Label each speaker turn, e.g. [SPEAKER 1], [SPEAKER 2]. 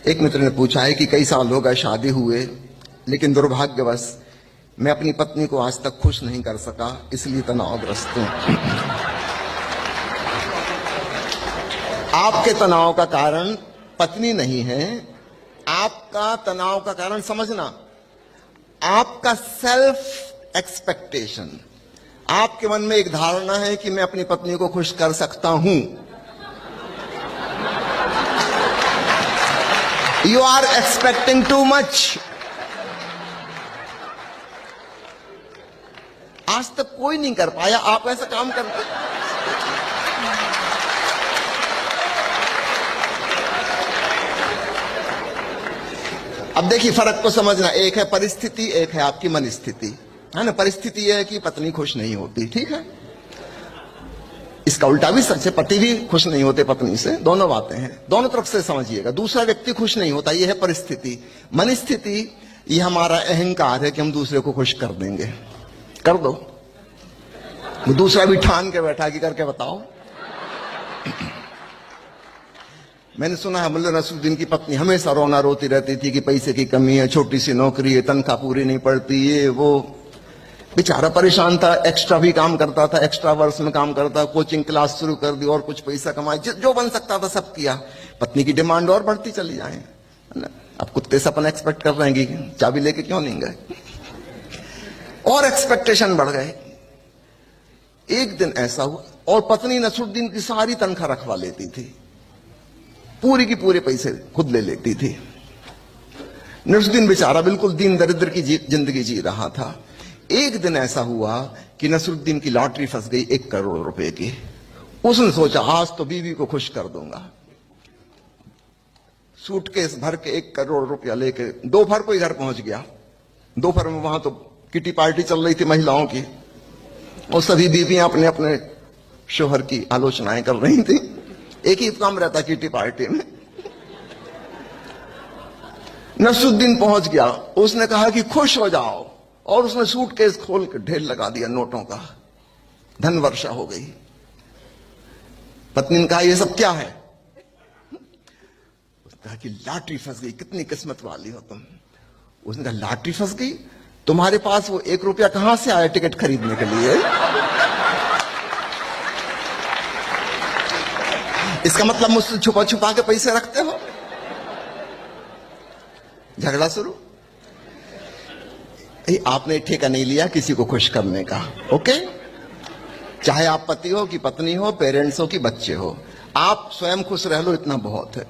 [SPEAKER 1] एक मित्र ने पूछा है कि कई साल हो गए शादी हुए, लेकिन दुर्भाग्यवश मैं अपनी पत्नी को आज तक खुश नहीं कर सका, इसलिए तनावग्रस्त हूं। आपके तनाव का कारण पत्नी नहीं है, आपका तनाव का कारण समझना आपका सेल्फ एक्सपेक्टेशन। आपके मन में एक धारणा है कि मैं अपनी पत्नी को खुश कर सकता हूं। You are expecting too much. आज तक कोई नहीं कर पाया, आप ऐसा काम करते। अब देखिए फर्क को समझना, एक है परिस्थिति, एक है आपकी मन स्थिति, है ना। परिस्थिति यह है कि पत्नी खुश नहीं होती, ठीक है। इसका उल्टा भी सच है, पति भी खुश नहीं होते पत्नी से, दोनों बातें हैं, दोनों तरफ से समझिएगा। दूसरा व्यक्ति खुश नहीं होता, यह है परिस्थिति। मन स्थिति ये हमारा अहंकार है कि हम दूसरे को खुश कर देंगे। कर दो, दूसरा भी ठान के बैठा कि करके बताओ। मैंने सुना है मुल्ला नसरुद्दीन की पत्नी हमेशा रोना रोती रहती थी कि पैसे की कमी है, छोटी सी नौकरी है, तनख्वाह पूरी नहीं पड़ती, ये वो। बेचारा परेशान था, एक्स्ट्रा भी काम करता था, एक्स्ट्रा वर्ष में काम करता, कोचिंग क्लास शुरू कर दी और कुछ पैसा कमाए, जो बन सकता था सब किया। पत्नी की डिमांड और बढ़ती चली जाए, है ना। अब कुत्ते सपन एक्सपेक्ट कर रहे हैं कि चाबी लेके क्यों नहीं गए, और एक्सपेक्टेशन बढ़ गए। एक दिन ऐसा हुआ और पत्नी नसरुद्दीन की सारी तनख्वाह रखवा लेती थी, पूरी की पूरे पैसे खुद ले लेती थी। नसरुद्दीन बेचारा बिल्कुल दीन दरिद्र की जिंदगी जी रहा था। एक दिन ऐसा हुआ कि नसरुद्दीन की लॉटरी फंस गई 1 करोड़ रुपए की। उसने सोचा आज तो बीवी को खुश कर दूंगा। सूटकेस भर के 1 करोड़ रुपया लेके दोपहर को ही घर पहुंच गया। दोपहर में वहां तो किटी पार्टी चल रही थी महिलाओं की, और सभी बीवियां अपने अपने शोहर की आलोचनाएं कर रही थी। एक ही काम रहता किटी पार्टी में। नसरुद्दीन पहुंच गया, उसने कहा कि खुश हो जाओ, और उसने सूटकेस खोल के ढेर लगा दिया नोटों का। धन वर्षा हो गई। पत्नी ने कहा ये सब क्या है? उसने कहा कि लॉटरी फंस गई, कितनी किस्मत वाली हो तुम। उसने कहा लॉटरी फंस गई? तुम्हारे पास वो 1 रुपया कहां से आया टिकट खरीदने के लिए? इसका मतलब मुझसे छुपा छुपा के पैसे रखते हो? झगड़ा शुरू। आपने ठेका नहीं लिया किसी को खुश करने का, ओके। चाहे आप पति हो कि पत्नी हो, पेरेंट्स हो कि बच्चे हो, आप स्वयं खुश रह लो, इतना बहुत है।